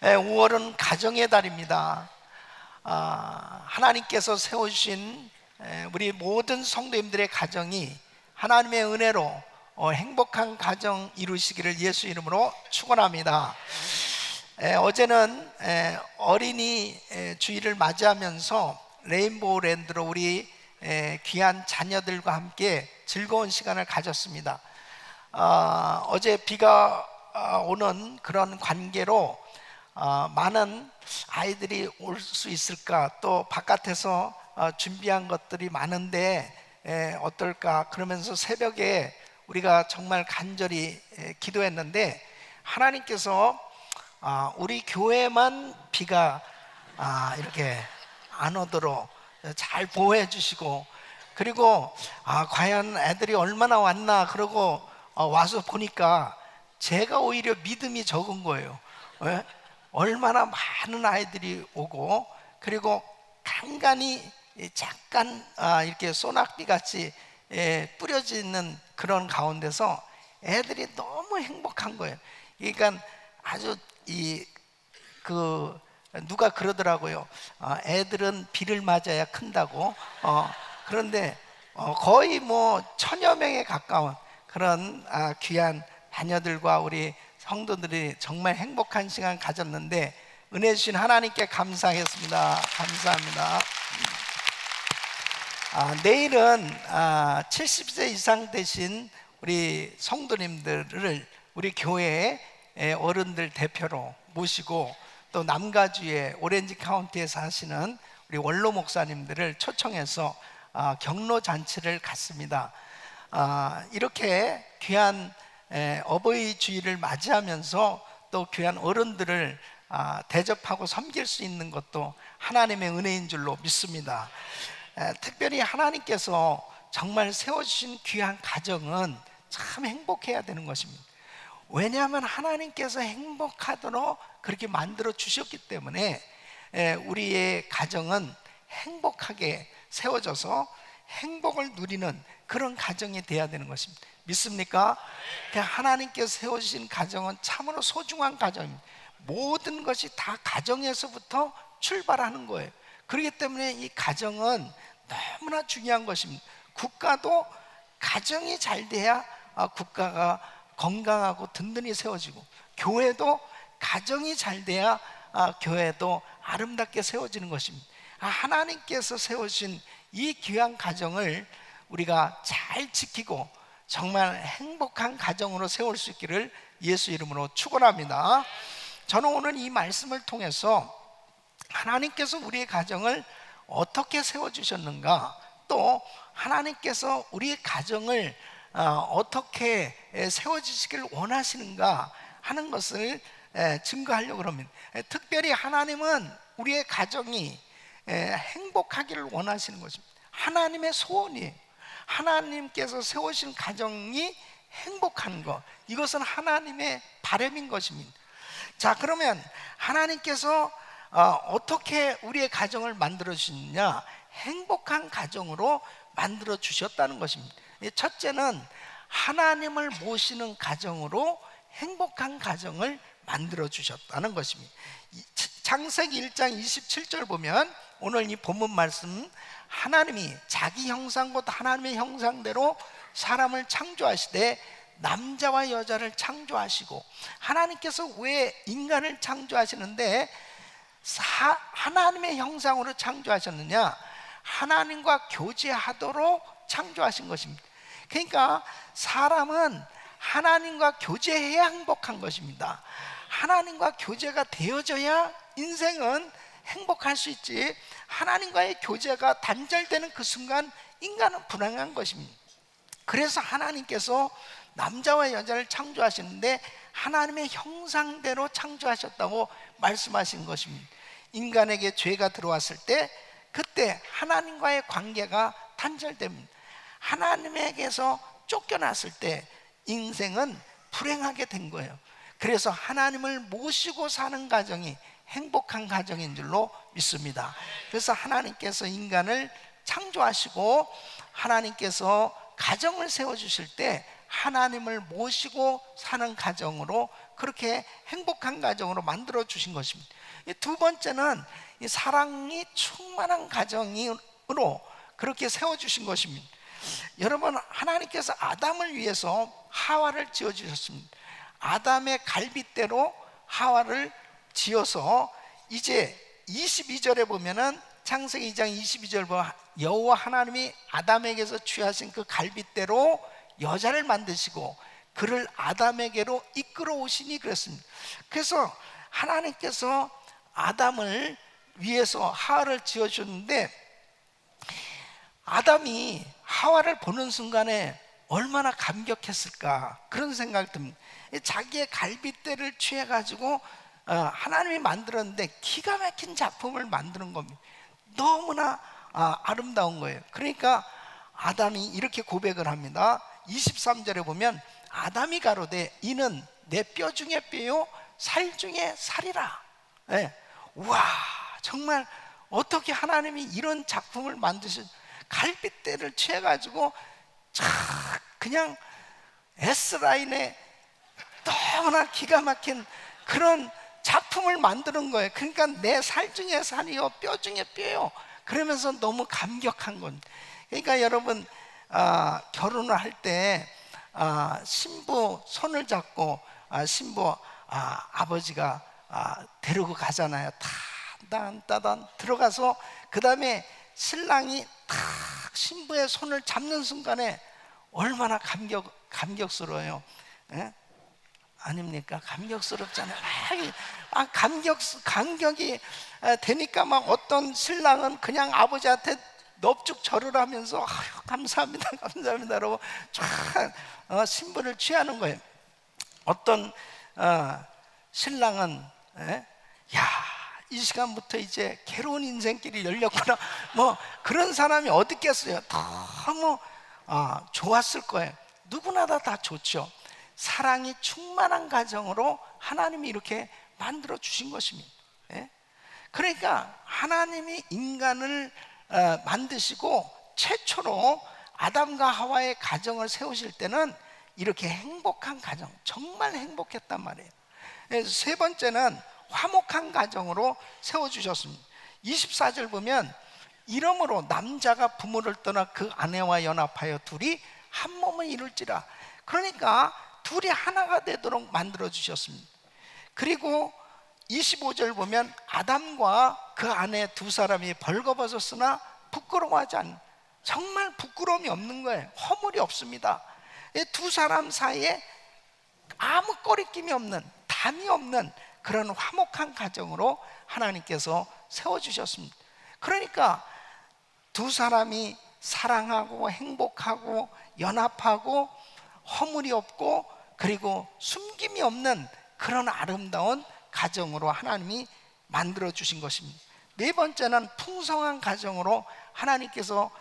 5월은 가정의 달입니다. 하나님께서 세우신 우리 모든 성도님들의 가정이 하나님의 은혜로 행복한 가정 이루시기를 예수 이름으로 축원합니다. 어제는 어린이 주일을 맞이하면서 레인보우 랜드로 우리 귀한 자녀들과 함께 즐거운 시간을 가졌습니다. 어제 비가 오는 그런 관계로 많은 아이들이 올 수 있을까, 또 바깥에서 준비한 것들이 많은데 어떨까 그러면서 새벽에 우리가 정말 간절히 기도했는데, 하나님께서 우리 교회만 비가 이렇게 안 오도록 잘 보호해 주시고, 그리고 과연 애들이 얼마나 왔나 그러고 와서 보니까 제가 오히려 믿음이 적은 거예요. 얼마나 많은 아이들이 오고, 그리고 간간히 잠깐 이렇게 소낙비 같이 뿌려지는 그런 가운데서 애들이 너무 행복한 거예요. 그러니까 아주 누가 그러더라고요. 애들은 비를 맞아야 큰다고. 그런데 거의 뭐 1000여 명에 가까운 그런 귀한 자녀들과 우리 성도들이 정말 행복한 시간 가졌는데, 은혜 주신 하나님께 감사하겠습니다. 감사합니다. 내일은 70세 이상 되신 우리 성도님들을 우리 교회의 어른들 대표로 모시고, 또 남가주의 오렌지 카운티에 사시는 우리 원로 목사님들을 초청해서 경로 잔치를 갖습니다. 이렇게 귀한 어버이 주일을 맞이하면서 또 귀한 어른들을 대접하고 섬길 수 있는 것도 하나님의 은혜인 줄로 믿습니다. 특별히 하나님께서 정말 세워주신 귀한 가정은 참 행복해야 되는 것입니다. 왜냐하면 하나님께서 행복하도록 그렇게 만들어 주셨기 때문에 우리의 가정은 행복하게 세워져서 행복을 누리는 그런 가정이 되어야 되는 것입니다. 믿습니까? 하나님께서 세워주신 가정은 참으로 소중한 가정입니다. 모든 것이 다 가정에서부터 출발하는 거예요. 그렇기 때문에 이 가정은 너무나 중요한 것입니다. 국가도 가정이 잘 돼야 국가가 건강하고 든든히 세워지고, 교회도 가정이 잘 돼야 교회도 아름답게 세워지는 것입니다. 하나님께서 세우신 이 귀한 가정을 우리가 잘 지키고 정말 행복한 가정으로 세울 수 있기를 예수 이름으로 축원합니다. 저는 오늘 이 말씀을 통해서 하나님께서 우리의 가정을 어떻게 세워주셨는가, 또 하나님께서 우리의 가정을 어떻게 세워주시길 원하시는가 하는 것을 증거하려고 합니다. 특별히 하나님은 우리의 가정이 행복하기를 원하시는 것입니다. 하나님의 소원이에요. 하나님께서 세우신 가정이 행복한 것, 이것은 하나님의 바람인 것입니다. 자, 그러면 하나님께서 어떻게 우리의 가정을 만들어 주셨느냐? 행복한 가정으로 만들어 주셨다는 것입니다. 첫째는 하나님을 모시는 가정으로 행복한 가정을 만들어 주셨다는 것입니다. 창세기 1장 27절 보면 오늘 이 본문 말씀, 하나님이 자기 형상 곧 하나님의 형상대로 사람을 창조하시되 남자와 여자를 창조하시고, 하나님께서 왜 인간을 창조하시는데 하나님의 형상으로 창조하셨느냐? 하나님과 교제하도록 창조하신 것입니다. 그러니까 사람은 하나님과 교제해야 행복한 것입니다. 하나님과 교제가 되어져야 인생은 행복할 수 있지, 하나님과의 교제가 단절되는 그 순간 인간은 불행한 것입니다. 그래서 하나님께서 남자와 여자를 창조하시는데 하나님의 형상대로 창조하셨다고 말씀하신 것입니다. 인간에게 죄가 들어왔을 때 그때 하나님과의 관계가 단절됩니다. 하나님에게서 쫓겨났을 때 인생은 불행하게 된 거예요. 그래서 하나님을 모시고 사는 가정이 행복한 가정인 줄로 믿습니다. 그래서 하나님께서 인간을 창조하시고 하나님께서 가정을 세워주실 때 하나님을 모시고 사는 가정으로 그렇게 행복한 가정으로 만들어 주신 것입니다. 두 번째는 이 사랑이 충만한 가정으로 그렇게 세워 주신 것입니다. 여러분, 하나님께서 아담을 위해서 하와를 지어 주셨습니다. 아담의 갈빗대로 하와를 지어서 이제 22절에 보면은, 창세기 2장 22절 보면 여호와 하나님이 아담에게서 취하신 그 갈빗대로 여자를 만드시고 그를 아담에게로 이끌어 오시니 그랬습니다. 그래서 하나님께서 아담을 위해서 하와를 지어 주셨는데, 아담이 하와를 보는 순간에 얼마나 감격했을까, 그런 생각이 듭니다. 자기의 갈빗대를 취해 가지고 하나님이 만들었는데 기가 막힌 작품을 만드는 겁니다. 너무나 아름다운 거예요. 그러니까 아담이 이렇게 고백을 합니다. 23절에 보면 아담이 가로되 이는 내 뼈 중에 뼈요 살 중에 살이라. 네. 우와, 정말 어떻게 하나님이 이런 작품을 만드신, 갈빗대를 취해 가지고 그냥 S라인에 너무나 기가 막힌 그런 작품을 만드는 거예요. 그러니까 내 살 중에 살이요 뼈 중에 뼈요, 그러면서 너무 감격한 건. 그러니까 여러분, 결혼을 할 때 신부 손을 잡고 신부 아버지가 데리고 가잖아요. 따단 들어가서 그 다음에 신랑이 탁 신부의 손을 잡는 순간에 얼마나 감격스러워요. 예? 아닙니까? 감격스럽잖아요. 감격이 되니까 막 어떤 신랑은 그냥 아버지한테 넙죽 절을 하면서 아유, 감사합니다, 감사합니다 라고 쫙 신부를 취하는 거예요. 어떤 신랑은 야, 이 시간부터 이제 괴로운 인생길이 열렸구나, 뭐 그런 사람이 어디 있겠어요. 너무 좋았을 거예요. 누구나 다 좋죠. 사랑이 충만한 가정으로 하나님이 이렇게 만들어 주신 것입니다. 그러니까 하나님이 인간을 만드시고 최초로 아담과 하와의 가정을 세우실 때는 이렇게 행복한 가정, 정말 행복했단 말이에요. 세 번째는 화목한 가정으로 세워주셨습니다. 24절 보면 이러므로 남자가 부모를 떠나 그 아내와 연합하여 둘이 한 몸을 이룰지라. 그러니까 둘이 하나가 되도록 만들어 주셨습니다. 그리고 25절 보면 아담과 그 아내 두 사람이 벌거벗었으나 부끄러워하지 않는, 정말 부끄러움이 없는 거예요. 허물이 없습니다. 두 사람 사이에 아무 꺼리낌이 없는, 담이 없는 그런 화목한 가정으로 하나님께서 세워주셨습니다. 그러니까 두 사람이 사랑하고 행복하고 연합하고 허물이 없고 그리고 숨김이 없는 그런 아름다운 가정으로 하나님이 만들어 주신 것입니다. 네 번째는 풍성한 가정으로 하나님께서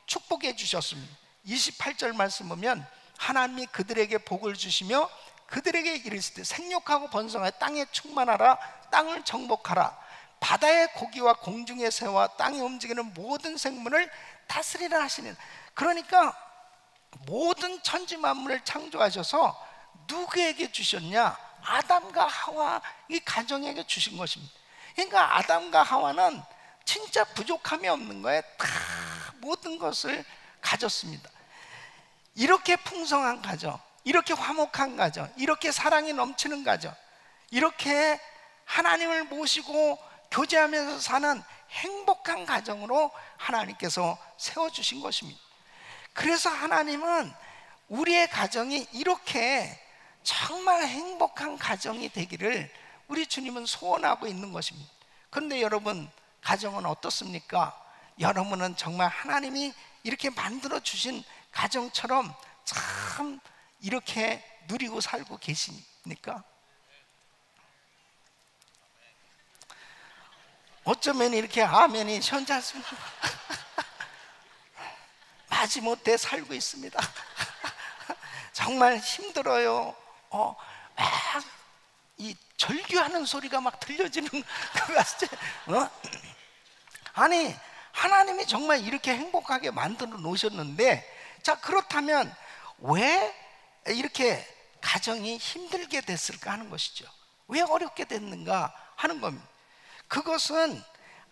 축복해 주셨습니다. 28절 말씀 보면 하나님이 그들에게 복을 주시며 그들에게 이르시되 생육하고 번성하여 땅에 충만하라, 땅을 정복하라, 바다의 고기와 공중의 새와 땅에 움직이는 모든 생물을 다스리라 하시는. 그러니까 모든 천지 만물을 창조하셔서 누구에게 주셨냐? 아담과 하와 이 가정에게 주신 것입니다. 그러니까 아담과 하와는 진짜 부족함이 없는 거예요. 다 모든 것을 가졌습니다. 이렇게 풍성한 가정, 이렇게 화목한 가정, 이렇게 사랑이 넘치는 가정, 이렇게 하나님을 모시고 교제하면서 사는 행복한 가정으로 하나님께서 세워주신 것입니다. 그래서 하나님은 우리의 가정이 이렇게 정말 행복한 가정이 되기를 우리 주님은 소원하고 있는 것입니다. 그런데 여러분, 가정은 어떻습니까? 여러분은 정말 하나님이 이렇게 만들어 주신 가정처럼 참 이렇게 누리고 살고 계십니까? 어쩌면 이렇게 아멘이 현자습니다. 마지못해 살고 있습니다. 정말 힘들어요. 막 이 절규하는 소리가 막 들려지는 그 같지? 아니, 하나님이 정말 이렇게 행복하게 만들어 놓으셨는데, 자, 그렇다면 왜 이렇게 가정이 힘들게 됐을까 하는 것이죠. 왜 어렵게 됐는가 하는 겁니다. 그것은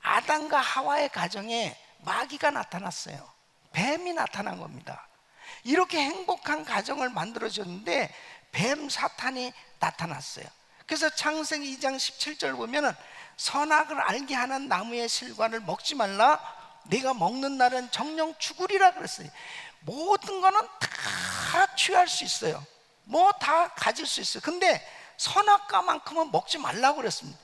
아담과 하와의 가정에 마귀가 나타났어요. 뱀이 나타난 겁니다. 이렇게 행복한 가정을 만들어줬는데 뱀 사탄이 나타났어요. 그래서 창세기 2장 17절 보면은 선악을 알게 하는 나무의 실과를 먹지 말라, 네가 먹는 날은 정령 죽으리라 그랬어요. 모든 거는 다 취할 수 있어요. 뭐 다 가질 수 있어요. 근데 선악과만큼은 먹지 말라고 그랬습니다.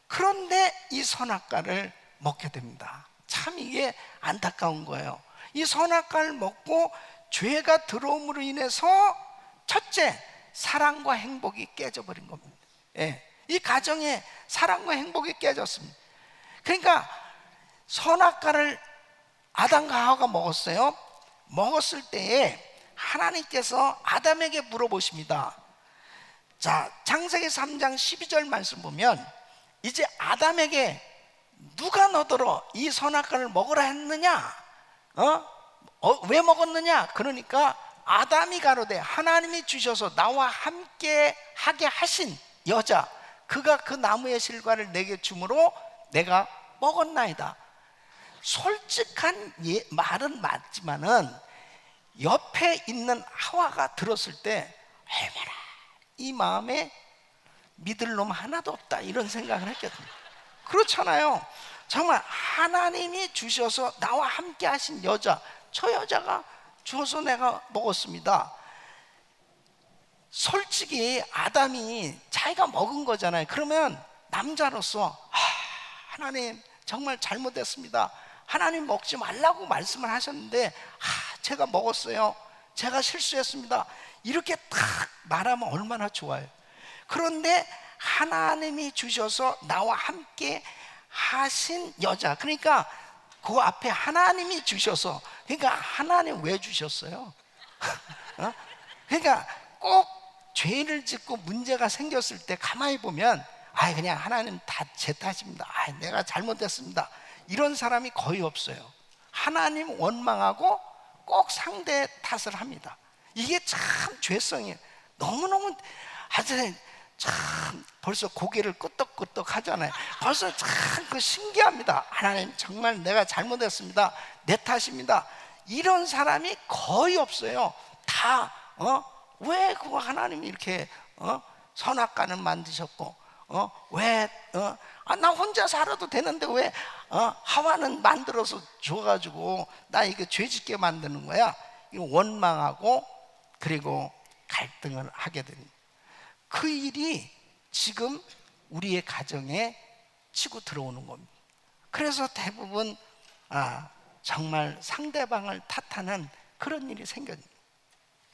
그런데 이 선악과를 먹게 됩니다. 참 이게 안타까운 거예요. 이 선악과를 먹고 죄가 들어옴으로 인해서 첫째, 사랑과 행복이 깨져버린 겁니다. 예, 이 가정에 사랑과 행복이 깨졌습니다. 그러니까 선악과를 아담과 하와가 먹었어요. 먹었을 때에 하나님께서 아담에게 물어보십니다. 자, 창세기 3장 12절 말씀 보면 이제 아담에게 누가 너더러 이 선악과를 먹으라 했느냐? 왜 먹었느냐? 그러니까 아담이 가로되 하나님이 주셔서 나와 함께 하게 하신 여자, 그가 그 나무의 실과를 내게 주므로 내가 먹었나이다. 솔직한 말은 맞지만은 옆에 있는 하와가 들었을 때 얼마나 이 마음에 믿을 놈 하나도 없다 이런 생각을 했거든요. 그렇잖아요. 정말 하나님이 주셔서 나와 함께 하신 여자, 저 여자가 주어서 내가 먹었습니다. 솔직히 아담이 자기가 먹은 거잖아요. 그러면 남자로서 하나님 정말 잘못했습니다. 하나님 먹지 말라고 말씀을 하셨는데 제가 먹었어요. 제가 실수했습니다. 이렇게 딱 말하면 얼마나 좋아요. 그런데 하나님이 주셔서 나와 함께 하신 여자, 그러니까 그 앞에 하나님이 주셔서, 그러니까 하나님 왜 주셨어요? 그러니까 꼭 죄를 짓고 문제가 생겼을 때 가만히 보면 그냥 하나님 다 제 탓입니다. 내가 잘못했습니다. 이런 사람이 거의 없어요. 하나님 원망하고 꼭 상대 탓을 합니다. 이게 참 죄성이에요. 너무너무 하여튼 참 벌써 고개를 끄덕끄덕 하잖아요. 벌써 참 그 신기합니다. 하나님 정말 내가 잘못했습니다. 내 탓입니다. 이런 사람이 거의 없어요. 다 왜 그거 하나님이 이렇게 선악과는 만드셨고 나 혼자 살아도 되는데 왜 하와는 만들어서 줘가지고 나 이거 죄짓게 만드는 거야? 이거 원망하고 그리고 갈등을 하게 됩니다. 그 일이 지금 우리의 가정에 치고 들어오는 겁니다. 그래서 대부분 정말 상대방을 탓하는 그런 일이 생깁니다.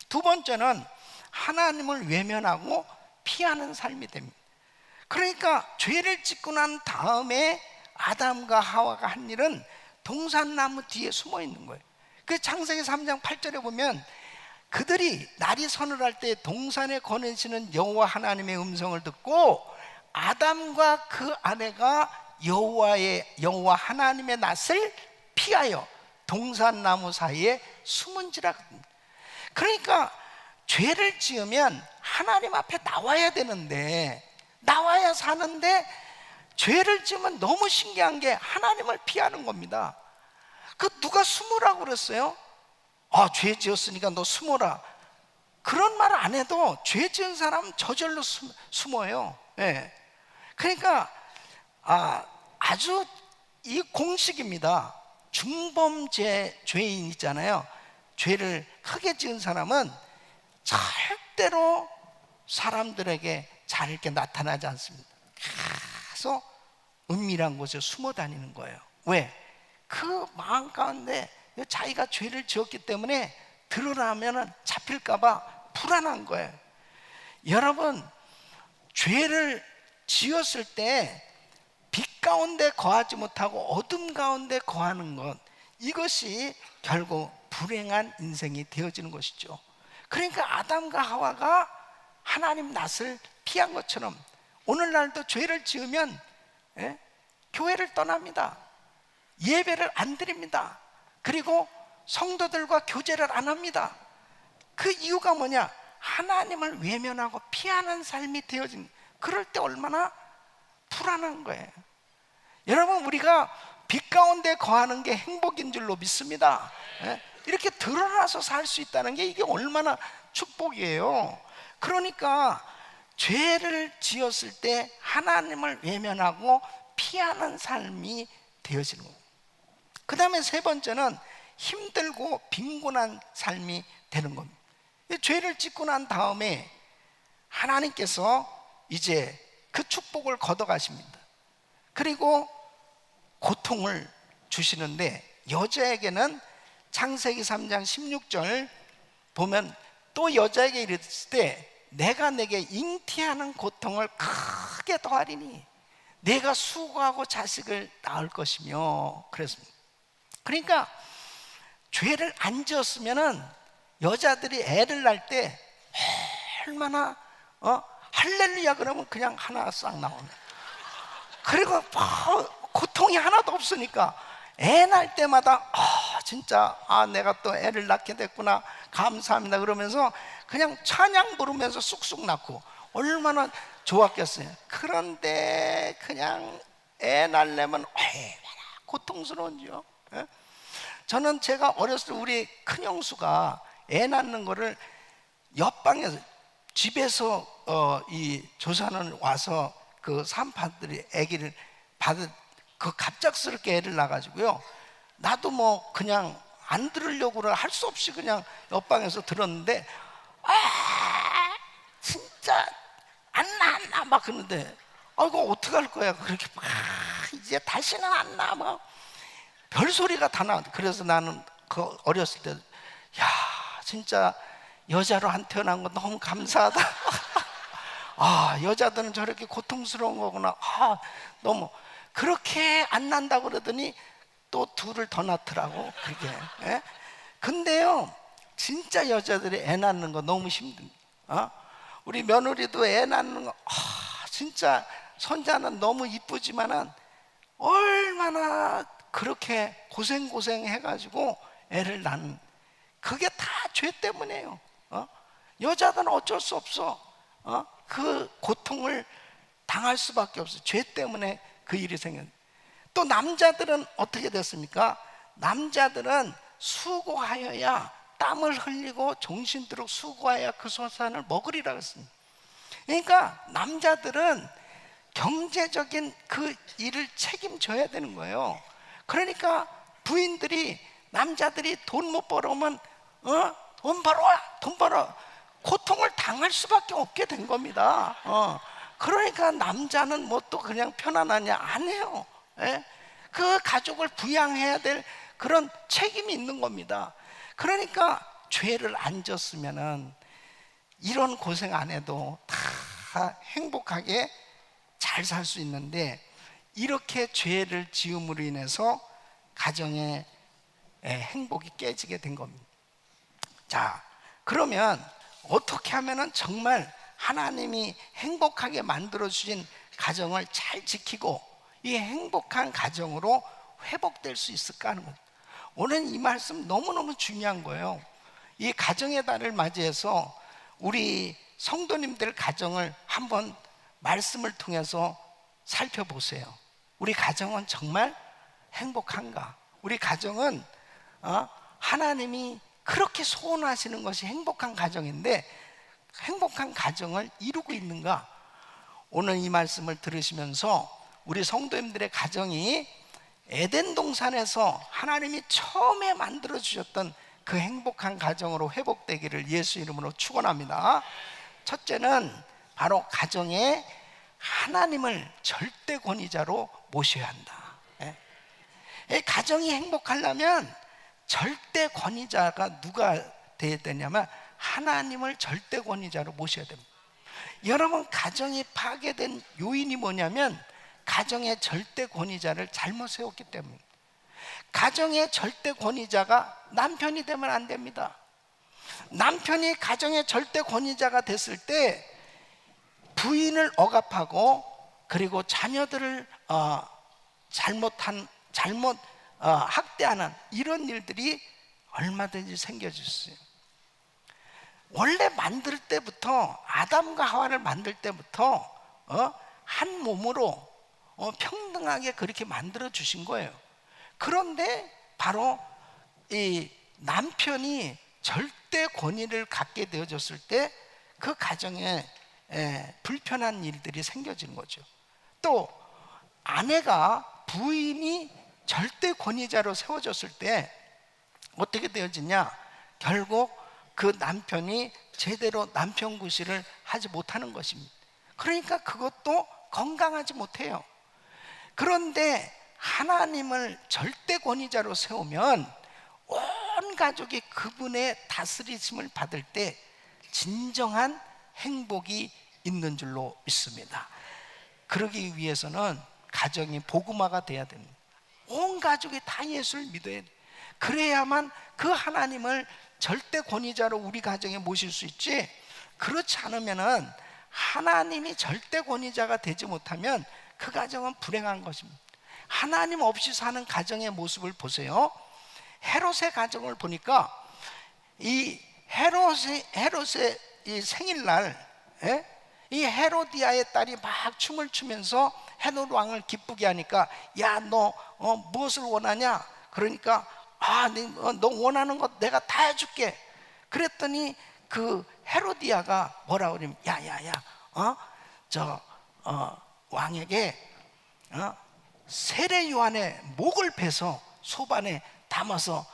두 번째는 하나님을 외면하고 피하는 삶이 됩니다. 그러니까 죄를 짓고 난 다음에 아담과 하와가 한 일은 동산나무 뒤에 숨어 있는 거예요. 그 창세기 3장 8절에 보면 그들이 날이 서늘할 때 동산에 거느시는 여호와 하나님의 음성을 듣고 아담과 그 아내가 여호와 하나님의 낯을 피하여 동산나무 사이에 숨은지라. 그러니까 죄를 지으면 하나님 앞에 나와야 되는데, 나와야 사는데 죄를 지으면 너무 신기한 게 하나님을 피하는 겁니다. 그 누가 숨으라고 그랬어요? 죄 지었으니까 너 숨어라. 그런 말 안 해도 죄 지은 사람은 저절로 숨어요. 네. 그러니까 아주 이 공식입니다. 중범죄 죄인 있잖아요. 죄를 크게 지은 사람은 절대로 사람들에게 잘 이렇게 나타나지 않습니다. 계속 은밀한 곳에 숨어 다니는 거예요. 왜? 그 마음 가운데 자기가 죄를 지었기 때문에 드러나면 잡힐까봐 불안한 거예요. 여러분, 죄를 지었을 때 빛 가운데 거하지 못하고 어둠 가운데 거하는 것, 이것이 결국 불행한 인생이 되어지는 것이죠. 그러니까 아담과 하와가 하나님 낯을 피한 것처럼 오늘날도 죄를 지으면 교회를 떠납니다. 예배를 안 드립니다. 그리고 성도들과 교제를 안 합니다. 그 이유가 뭐냐? 하나님을 외면하고 피하는 삶이 되어진, 그럴 때 얼마나 불안한 거예요. 여러분, 우리가 빛 가운데 거하는 게 행복인 줄로 믿습니다. 이렇게 드러나서 살 수 있다는 게 이게 얼마나 축복이에요. 그러니까 죄를 지었을 때 하나님을 외면하고 피하는 삶이 되어지는 거예요. 그 다음에 세 번째는 힘들고 빈곤한 삶이 되는 겁니다. 죄를 짓고 난 다음에 하나님께서 이제 그 축복을 걷어가십니다. 그리고 고통을 주시는데, 여자에게는 창세기 3장 16절 보면 또 여자에게 이르실 때 내가 내게 잉태하는 고통을 크게 더하리니 내가 수고하고 자식을 낳을 것이며 그랬습니다. 그러니까 죄를 안 지었으면은 여자들이 애를 낳을 때 얼마나 할렐루야 그러면 그냥 하나 싹 나오네. 그리고 고통이 하나도 없으니까 애 낳을 때마다 진짜 내가 또 애를 낳게 됐구나, 감사합니다 그러면서 그냥 찬양 부르면서 쑥쑥 낳고 얼마나 좋았겠어요. 그런데 그냥 애 낳으려면 얼마나 고통스러운지요. 저는 제가 어렸을 때 우리 큰형수가 애 낳는 거를 옆방에서 집에서 이 조사는 와서 그 산파들이 아기를 그 갑작스럽게 애를 낳아가지고요, 나도 뭐 그냥 안 들으려고 할 수 없이 그냥 옆방에서 들었는데 진짜 안 나 막 그러는데 이거 어떡할 거야, 그렇게 막 이제 다시는 안 나 막 별소리가 다 나. 그래서 나는 그 어렸을 때 진짜 여자로 안 태어난 거 너무 감사하다. 여자들은 저렇게 고통스러운 거구나. 너무 그렇게 안 난다고 그러더니 또 둘을 더 낳더라고 그게. 근데요, 진짜 여자들이 애 낳는 거 너무 힘든. 우리 며느리도 애 낳는 거 진짜 손자는 너무 이쁘지만은 얼마나 그렇게 고생 해가지고 애를 낳는, 그게 다 죄 때문이에요. 여자들은 어쩔 수 없어. 그 고통을 당할 수밖에 없어. 죄 때문에 그 일이 생겼. 또 남자들은 어떻게 됐습니까? 남자들은 수고하여야, 땀을 흘리고 정신들어 수고하여야 그 소산을 먹으리라 했습니다. 그러니까 남자들은 경제적인 그 일을 책임져야 되는 거예요. 그러니까 부인들이, 남자들이 돈 못 벌어오면 돈 벌어 고통을 당할 수밖에 없게 된 겁니다. 그러니까 남자는 뭐 또 그냥 편안하냐, 안 해요. 그 가족을 부양해야 될 그런 책임이 있는 겁니다. 그러니까 죄를 안 졌으면은 이런 고생 안 해도 다 행복하게 잘 살 수 있는데, 이렇게 죄를 지음으로 인해서 가정의 행복이 깨지게 된 겁니다. 자, 그러면 어떻게 하면은 정말 하나님이 행복하게 만들어 주신 가정을 잘 지키고 이 행복한 가정으로 회복될 수 있을까 하는 겁니다. 오늘 이 말씀 너무너무 중요한 거예요. 이 가정의 달을 맞이해서 우리 성도님들 가정을 한번 말씀을 통해서 살펴보세요. 우리 가정은 정말 행복한가? 우리 가정은 하나님이 그렇게 소원하시는 것이 행복한 가정인데 행복한 가정을 이루고 있는가? 오늘 이 말씀을 들으시면서 우리 성도님들의 가정이 에덴 동산에서 하나님이 처음에 만들어 주셨던 그 행복한 가정으로 회복되기를 예수 이름으로 축원합니다. 첫째는 바로 가정에 하나님을 절대 권위자로 모셔야 한다. 가정이 행복하려면 절대 권위자가 누가 되어야 되냐면 하나님을 절대 권위자로 모셔야 됩니다. 여러분, 가정이 파괴된 요인이 뭐냐면 가정의 절대 권위자를 잘못 세웠기 때문입니다. 가정의 절대 권위자가 남편이 되면 안 됩니다. 남편이 가정의 절대 권위자가 됐을 때 부인을 억압하고 그리고 자녀들을 잘못 학대하는 이런 일들이 얼마든지 생겨질 수 있어요. 원래 만들 때부터, 아담과 하와를 만들 때부터 한 몸으로 평등하게 그렇게 만들어 주신 거예요. 그런데 바로 이 남편이 절대 권위를 갖게 되어졌을 때 그 가정에 불편한 일들이 생겨진 거죠. 또 아내가, 부인이 절대 권위자로 세워졌을 때 어떻게 되어지냐? 결국 그 남편이 제대로 남편 구실을 하지 못하는 것입니다. 그러니까 그것도 건강하지 못해요. 그런데 하나님을 절대 권위자로 세우면 온 가족이 그분의 다스리심을 받을 때 진정한 행복이 있는 줄로 믿습니다. 그러기 위해서는 가정이 복음화가 돼야 됩니다. 온 가족이 다 예수를 믿어야 돼. 그래야만 그 하나님을 절대 권위자로 우리 가정에 모실 수 있지, 그렇지 않으면은 하나님이 절대 권위자가 되지 못하면 그 가정은 불행한 것입니다. 하나님 없이 사는 가정의 모습을 보세요. 헤롯의 가정을 보니까 이 헤롯의 이 생일날 이 헤로디아의 딸이 막 춤을 추면서 헤롯 왕을 기쁘게 하니까, 야, 너 무엇을 원하냐? 그러니까 너 원하는 것 내가 다 해줄게. 그랬더니 그 헤로디아가 뭐라 그러면, 야야야, 왕에게 세례 요한의 목을 베서 소반에 담아서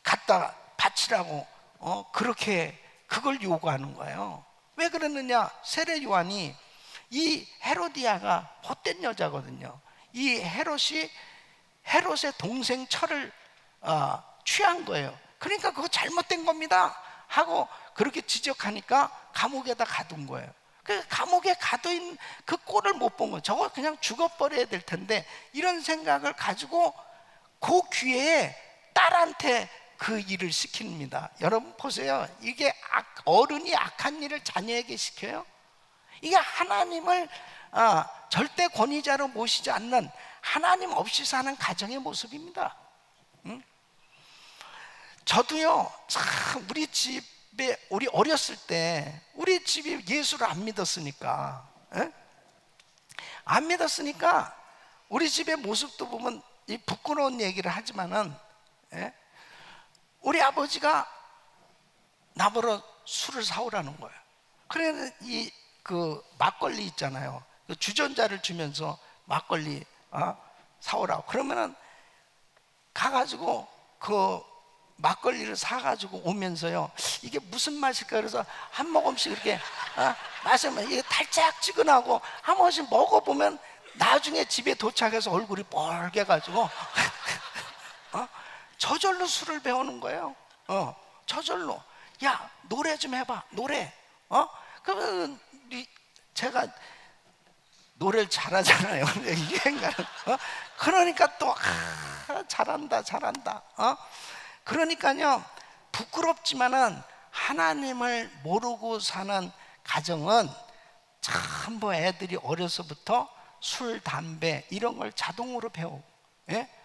갖다 바치라고 그렇게 그걸 요구하는 거예요. 왜 그러느냐? 세례 요한이, 이 헤로디아가 헛된 여자거든요. 이 헤롯의 동생 철을 취한 거예요. 그러니까 그거 잘못된 겁니다 하고 그렇게 지적하니까 감옥에다 가둔 거예요. 그 감옥에 가둬있는 그 꼴을 못 본 거예요. 저거 그냥 죽어버려야 될 텐데, 이런 생각을 가지고 그 기회에 딸한테 그 일을 시킵니다. 여러분 보세요. 이게 어른이 악한 일을 자녀에게 시켜요? 이게 하나님을 절대 권위자로 모시지 않는, 하나님 없이 사는 가정의 모습입니다. 저도요, 참 우리 집에, 우리 어렸을 때 우리 집이 예수를 안 믿었으니까 우리 집의 모습도 보면 이 부끄러운 얘기를 하지만은 우리 아버지가 나보러 술을 사오라는 거예요. 그래서 그 막걸리 있잖아요. 그 주전자를 주면서 막걸리 사오라고. 그러면은 가가지고 그 막걸리를 사가지고 오면서요, 이게 무슨 맛일까? 그래서 한 모금씩 이렇게 마시면 이게 달짝지근하고, 한 모금씩 먹어보면 나중에 집에 도착해서 얼굴이 뻘개가지고 저절로 술을 배우는 거예요. 저절로. 야, 노래 좀 해봐, 노래. 그러면 제가 노래를 잘하잖아요. 유행가는. 그러니까 또 잘한다. 그러니까요, 부끄럽지만은 하나님을 모르고 사는 가정은 전부 애들이 어려서부터 술, 담배 이런 걸 자동으로 배우고,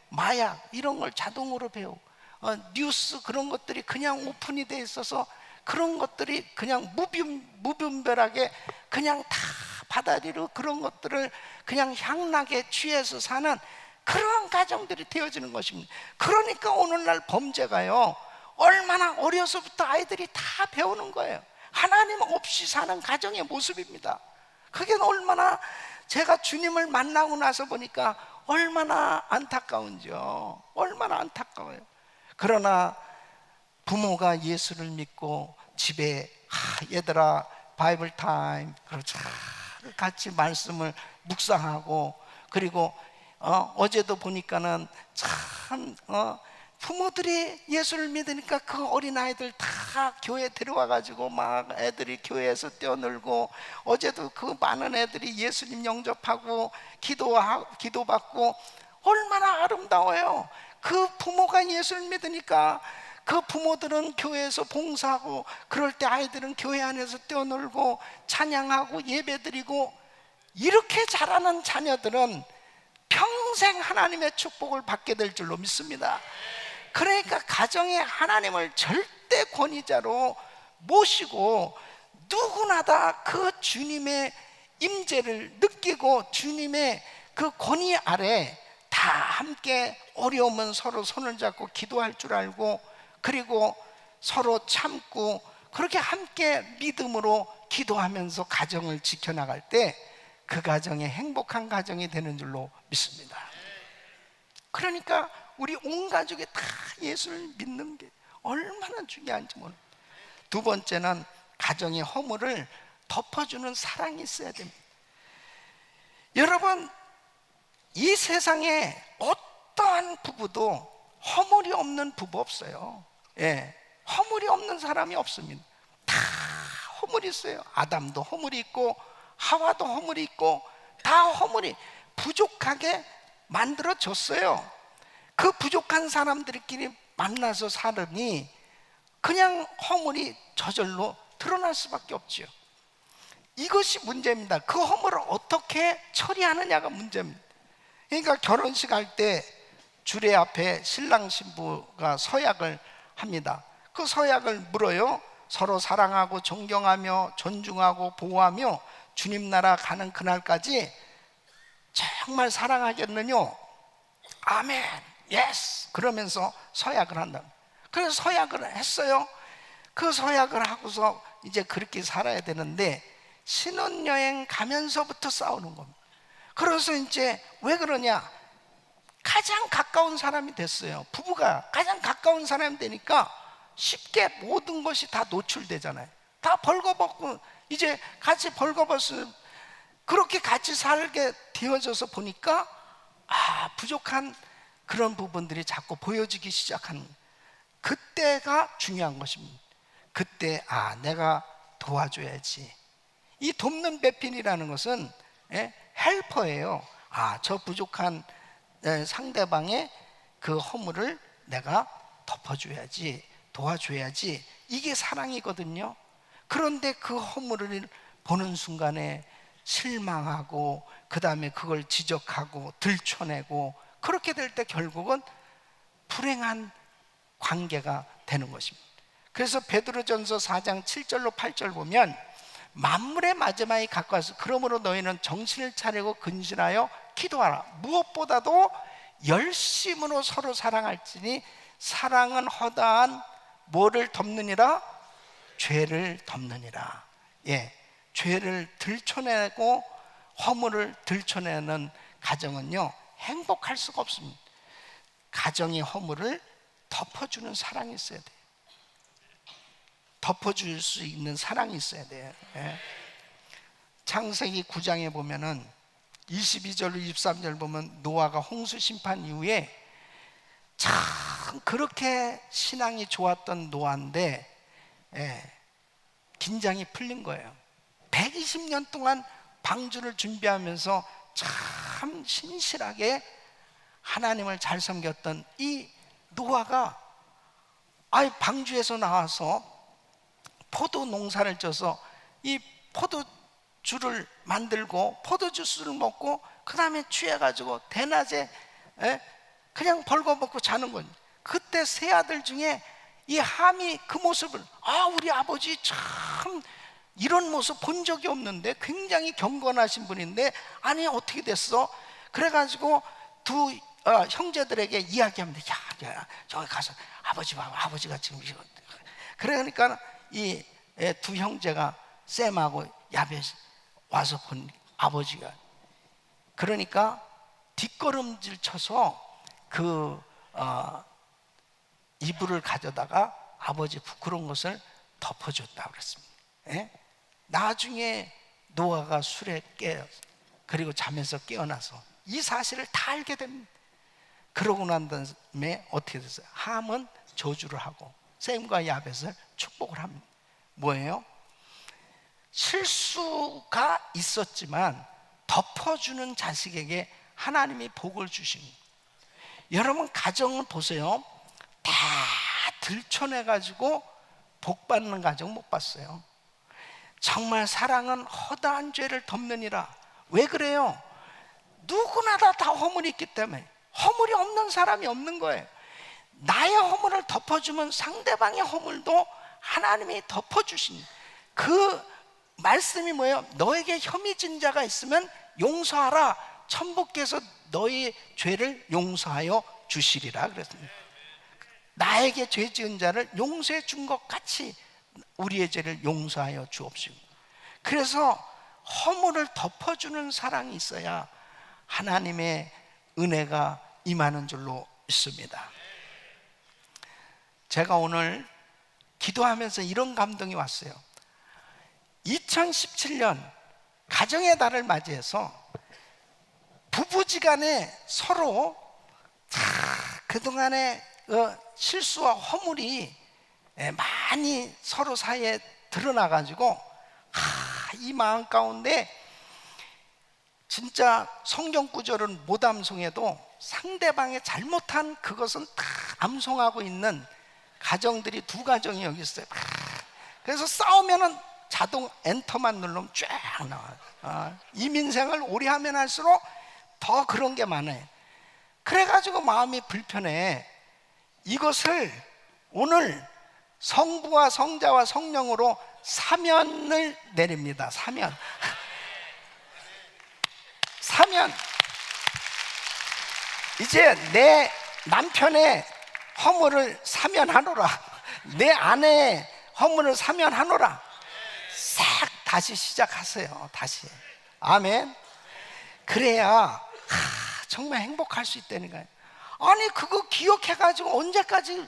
마약 이런 걸 자동으로 배우고, 뉴스 그런 것들이 그냥 오픈이 돼 있어서 그런 것들이 그냥 무분별하게 그냥 다 받아들이고, 그런 것들을 그냥 향락에 취해서 사는 그런 가정들이 되어지는 것입니다. 그러니까 오늘날 범죄가요, 얼마나 어려서부터 아이들이 다 배우는 거예요. 하나님 없이 사는 가정의 모습입니다. 그게 얼마나, 제가 주님을 만나고 나서 보니까 얼마나 안타까운지요. 얼마나 안타까워요. 그러나 부모가 예수를 믿고 집에 얘들아 바이블 타임, 그렇죠, 같이 말씀을 묵상하고, 그리고 어제도 보니까는 참 부모들이 예수를 믿으니까 그 어린아이들 다 교회 데려와가지고 막 애들이 교회에서 뛰어놀고, 어제도 그 많은 애들이 예수님 영접하고 기도받고, 얼마나 아름다워요. 그 부모가 예수를 믿으니까 그 부모들은 교회에서 봉사하고, 그럴 때 아이들은 교회 안에서 뛰어놀고 찬양하고 예배드리고, 이렇게 자라는 자녀들은 평생 하나님의 축복을 받게 될 줄로 믿습니다. 그러니까 가정에 하나님을 절대 권위자로 모시고 누구나 다 그 주님의 임재를 느끼고 주님의 그 권위 아래 다 함께 어려우면 서로 손을 잡고 기도할 줄 알고, 그리고 서로 참고 그렇게 함께 믿음으로 기도하면서 가정을 지켜나갈 때 그 가정이 행복한 가정이 되는 줄로 믿습니다. 그러니까 우리 온 가족이 다 예수를 믿는 게 얼마나 중요한지 모릅니다. 두 번째는 가정의 허물을 덮어주는 사랑이 있어야 됩니다. 여러분, 이 세상에 어떠한 부부도 허물이 없는 부부 없어요. 예, 허물이 없는 사람이 없습니다. 다 허물이 있어요. 아담도 허물이 있고 하와도 허물이 있고 다 허물이 부족하게 만들어졌어요. 그 부족한 사람들끼리 만나서 살으니 그냥 허물이 저절로 드러날 수밖에 없지요. 이것이 문제입니다. 그 허물을 어떻게 처리하느냐가 문제입니다. 그러니까 결혼식 할 때 주례 앞에 신랑 신부가 서약을 합니다. 그 서약을 물어요. 서로 사랑하고 존경하며 존중하고 보호하며 주님 나라 가는 그날까지 정말 사랑하겠느냐? 아멘, 예스! 그러면서 서약을 한다. 그래서 서약을 했어요. 그 서약을 하고서 이제 그렇게 살아야 되는데 신혼여행 가면서부터 싸우는 겁니다. 그래서 이제 왜 그러냐? 가장 가까운 사람이 됐어요. 부부가 가장 가까운 사람이 되니까 쉽게 모든 것이 다 노출되잖아요. 다 벌거벗고 이제 같이 벌거벗으면 그렇게 같이 살게 되어져서 보니까 부족한 그런 부분들이 자꾸 보여지기 시작하는 거예요. 그때가 중요한 것입니다. 그때 내가 도와줘야지. 이 돕는 배필이라는 것은 헬퍼예요. 저 부족한 상대방의 그 허물을 내가 덮어줘야지, 도와줘야지. 이게 사랑이거든요. 그런데 그 허물을 보는 순간에 실망하고 그 다음에 그걸 지적하고 들춰내고 그렇게 될 때 결국은 불행한 관계가 되는 것입니다. 그래서 베드로전서 4장 7절로 8절 보면 만물의 마지막이 가까워서 그러므로 너희는 정신을 차리고 근신하여 기도하라. 무엇보다도 열심으로 서로 사랑할지니 사랑은 허다한 뭐를 덮느니라? 죄를 덮느니라. 죄를 들춰내고 허물을 들춰내는 가정은요 행복할 수가 없습니다. 가정의 허물을 덮어주는 사랑이 있어야 돼요. 덮어줄 수 있는 사랑이 있어야 돼요. 창세기 9장에 보면은 22절로 23절 보면 노아가 홍수 심판 이후에 참 그렇게 신앙이 좋았던 노아인데 긴장이 풀린 거예요. 120년 동안 방주를 준비하면서 참 신실하게 하나님을 잘 섬겼던 이 노아가 방주에서 나와서 포도 농사를 져서 이 포도주를 만들고 포도주스를 먹고 그 다음에 취해가지고 대낮에 그냥 벌거벗고 자는 거예요. 그때 세 아들 중에 이 함이 그 모습을 우리 아버지 참 이런 모습 본 적이 없는데 굉장히 경건하신 분인데 아니 어떻게 됐어? 그래가지고 두 형제들에게 이야기합니다. 야 저기 가서 아버지 봐봐, 아버지가 지금 이거. 그러니까 이 두 형제가 샘하고 야벳 와서 본 아버지가 그러니까 뒷걸음질 쳐서 그 이불을 가져다가 아버지 부끄러운 것을 덮어줬다고 그랬습니다. 나중에 노아가 술에 깨어 그리고 잠에서 깨어나서 이 사실을 다 알게 됩니다. 그러고 난 다음에 어떻게 됐어요? 함은 저주를 하고 셈과 야벳을 축복을 합니다. 뭐예요? 실수가 있었지만 덮어주는 자식에게 하나님이 복을 주십니다. 여러분 가정을 보세요. 다 들춰내가지고 복 받는 가정 못 봤어요. 정말 사랑은 허다한 죄를 덮느니라. 왜 그래요? 누구나 다 허물이 있기 때문에. 허물이 없는 사람이 없는 거예요. 나의 허물을 덮어주면 상대방의 허물도 하나님이 덮어주신 그 말씀이 뭐예요? 너에게 혐의 진 자가 있으면 용서하라. 천부께서 너의 죄를 용서하여 주시리라 그랬습니다. 나에게 죄 지은 자를 용서해 준 것 같이 우리의 죄를 용서하여 주옵시고. 그래서 허물을 덮어주는 사랑이 있어야 하나님의 은혜가 임하는 줄로 믿습니다. 제가 오늘 기도하면서 이런 감동이 왔어요. 2017년 가정의 달을 맞이해서 부부지간에 서로 그동안의 실수와 허물이 많이 서로 사이에 드러나가지고 이 마음 가운데 진짜 성경 구절은 못 암송해도 상대방의 잘못한 그것은 다 암송하고 있는 가정들이 두 가정이 여기 있어요. 그래서 싸우면은 자동 엔터만 누르면 쫙 나와요. 이민생을 오래 하면 할수록 더 그런 게 많아요. 그래가지고 마음이 불편해. 이것을 오늘 성부와 성자와 성령으로 사면을 내립니다. 사면. 사면. 이제 내 남편의 허물을 사면하노라. 내 아내의 허물을 사면하노라. 싹 다시 시작하세요. 다시. 아멘. 그래야 정말 행복할 수 있다니까요. 아니 그거 기억해가지고 언제까지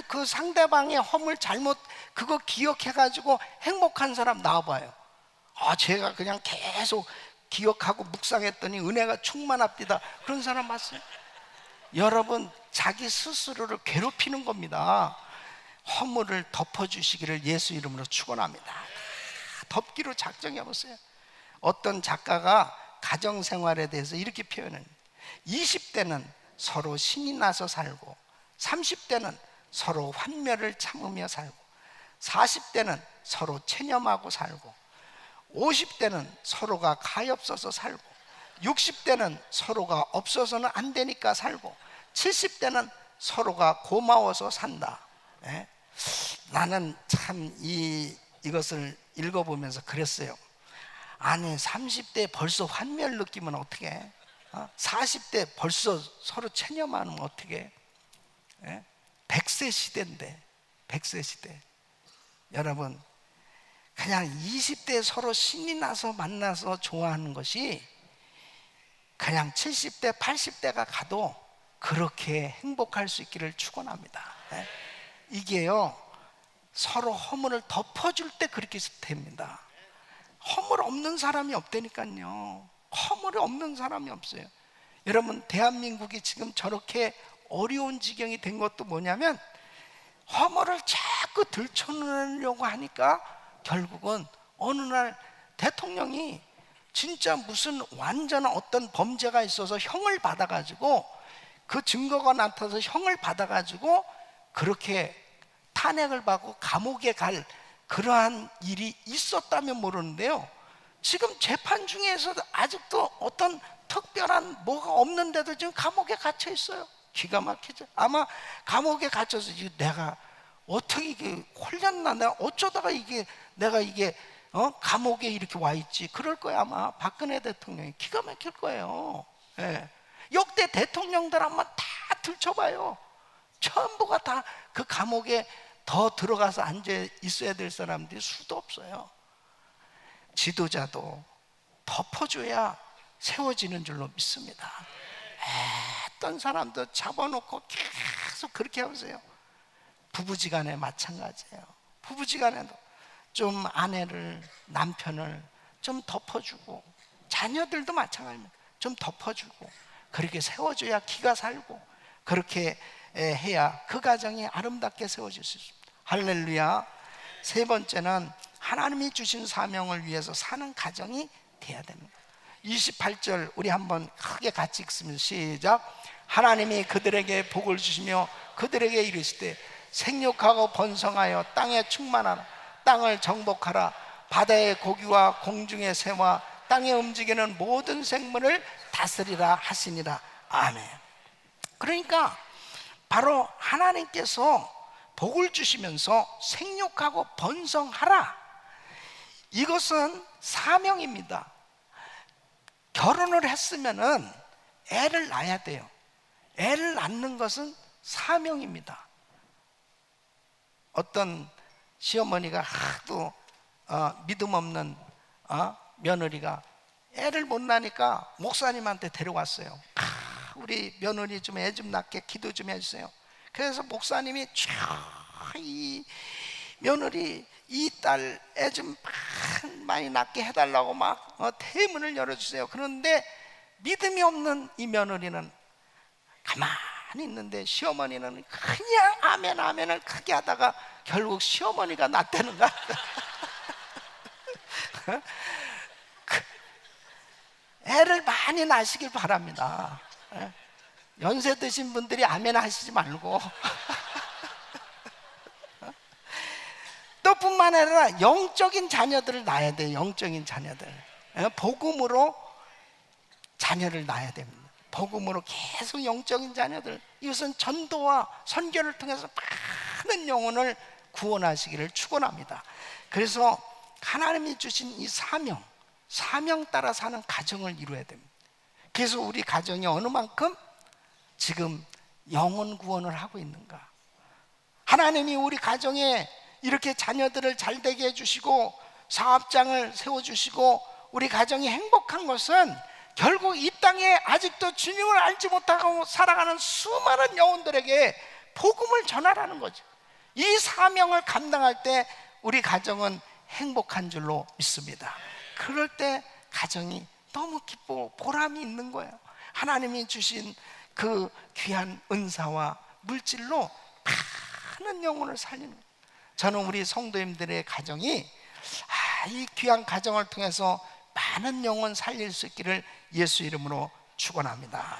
그 상대방의 허물 잘못 그거 기억해가지고 행복한 사람 나와봐요. 제가 그냥 계속 기억하고 묵상했더니 은혜가 충만합니다. 그런 사람 봤어요? 여러분 자기 스스로를 괴롭히는 겁니다. 허물을 덮어주시기를 예수 이름으로 축원합니다. 덮기로 작정해 보세요. 어떤 작가가 가정생활에 대해서 이렇게 표현해요. 20대는 서로 신이 나서 살고 30대는 서로 환멸을 참으며 살고 40대는 서로 체념하고 살고 50대는 서로가 가엾어서 살고 60대는 서로가 없어서는 안 되니까 살고 70대는 서로가 고마워서 산다. 나는 참 이것을 읽어보면서 그랬어요. 아니 30대 벌써 환멸 느끼면 어떡해? 40대 벌써 서로 체념하면 어떡해? 100세 시대인데 100세 시대. 여러분 그냥 20대 서로 신이 나서 만나서 좋아하는 것이 그냥 70대 80대가 가도 그렇게 행복할 수 있기를 축원합니다. 이게요 서로 허물을 덮어줄 때 그렇게 됩니다. 허물 없는 사람이 없다니까요. 허물이 없는 사람이 없어요. 여러분 대한민국이 지금 저렇게 어려운 지경이 된 것도 뭐냐면 허물을 자꾸 들춰내려고 하니까 결국은 어느 날 대통령이 진짜 무슨 완전한 어떤 범죄가 있어서 형을 받아가지고 그 증거가 나타나서 형을 받아가지고 그렇게 탄핵을 받고 감옥에 갈 그러한 일이 있었다면 모르는데요, 지금 재판 중에서도 아직도 어떤 특별한 뭐가 없는데도 지금 감옥에 갇혀 있어요. 기가 막히죠. 아마 감옥에 갇혀서 내가 어떻게 이게 홀렸나, 내가 어쩌다가 내가 감옥에 이렇게 와 있지 그럴 거야. 아마 박근혜 대통령이 기가 막힐 거예요. 역대 대통령들 한번 다 들춰봐요. 전부가 다 그 감옥에 더 들어가서 앉아 있어야 될 사람들이 수도 없어요. 지도자도 덮어줘야 세워지는 줄로 믿습니다. 어떤 사람도 잡아놓고 계속 그렇게 하세요. 부부지간에 마찬가지예요. 부부지간에도 좀 아내를, 남편을 좀 덮어주고, 자녀들도 마찬가지입니다. 좀 덮어주고 그렇게 세워줘야 기가 살고, 그렇게 해야 그 가정이 아름답게 세워질 수 있습니다. 할렐루야. 세 번째는 하나님이 주신 사명을 위해서 사는 가정이 돼야 됩니다. 28절 우리 한번 크게 같이 읽습니다. 시작. 하나님이 그들에게 복을 주시며 그들에게 이르시되 생육하고 번성하여 땅에 충만하라. 땅을 정복하라. 바다의 고기와 공중의 새와 땅에 움직이는 모든 생물을 다스리라 하시니라. 아멘. 그러니까 바로 하나님께서 복을 주시면서 생육하고 번성하라. 이것은 사명입니다. 결혼을 했으면은 애를 낳아야 돼요. 애를 낳는 것은 사명입니다. 어떤 시어머니가 하도 믿음 없는 며느리가 애를 못 낳으니까 목사님한테 데려왔어요. 우리 며느리 좀 애 좀 낳게 기도 좀 해주세요. 그래서 목사님이 이 며느리 이 딸 애 좀 많이 낳게 해달라고 막 대문을 열어주세요. 그런데 믿음이 없는 이 며느리는 가만히 있는데 시어머니는 그냥 아멘 아멘을 크게 하다가 결국 시어머니가 낳다는 거야. 애를 많이 낳으시길 바랍니다. 연세 드신 분들이 아멘 하시지 말고. 또 뿐만 아니라 영적인 자녀들을 낳아야 돼요. 영적인 자녀들. 복음으로 자녀를 낳아야 됩니다. 복음으로 계속 영적인 자녀들. 이것은 전도와 선교를 통해서 많은 영혼을 구원하시기를 축원합니다. 그래서 하나님이 주신 이 사명 따라 사는 가정을 이루어야 됩니다. 그래서 우리 가정이 어느 만큼 지금 영혼 구원을 하고 있는가. 하나님이 우리 가정에 이렇게 자녀들을 잘 되게 해주시고 사업장을 세워주시고 우리 가정이 행복한 것은 결국 이 땅에 아직도 주님을 알지 못하고 살아가는 수많은 영혼들에게 복음을 전하라는 거죠. 이 사명을 감당할 때 우리 가정은 행복한 줄로 믿습니다. 그럴 때 가정이 너무 기쁘고 보람이 있는 거예요. 하나님이 주신 그 귀한 은사와 물질로 많은 영혼을 살리는 거예요. 저는 우리 성도님들의 가정이 이 귀한 가정을 통해서 많은 영혼 살릴 수 있기를 예수 이름으로 축원합니다.